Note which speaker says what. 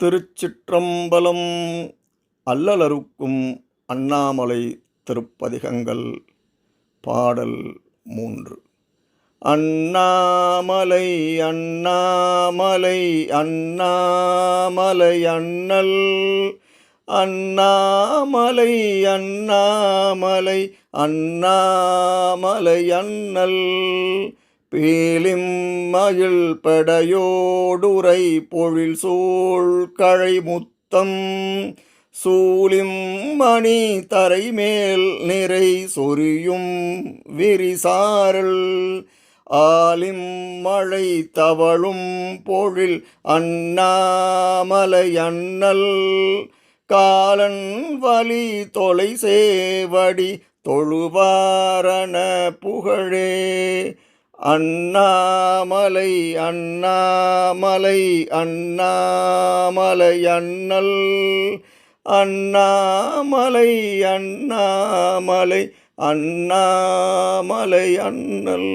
Speaker 1: திருச்சிற்றம்பலம். அல்லலறுக்கும் அண்ணாமலை திருப்பதிகங்கள். பாடல் 3. அண்ணாமலை அண்ணாமலை அண்ணாமலை அண்ணல், அண்ணாமலை அண்ணாமலை அண்ணாமலை அண்ணல். பேலிம் மயில் படையோடுரை பொழில் சூழ் கழை முத்தம், சூலிம் மணி தரைமேல் நிறை சொரியும் விரிசாரல். ஆலிம் மழை தவழும் பொழில் அண்ணாமலை அண்ணல், காலன் வலி தொலை சேவடி தொழுவாரண புகழே. அண்ணாமலை அண்ணாமலை அண்ணாமலை அண்ணல், அண்ணாமலை அண்ணாமலை அண்ணாமலை அண்ணல்.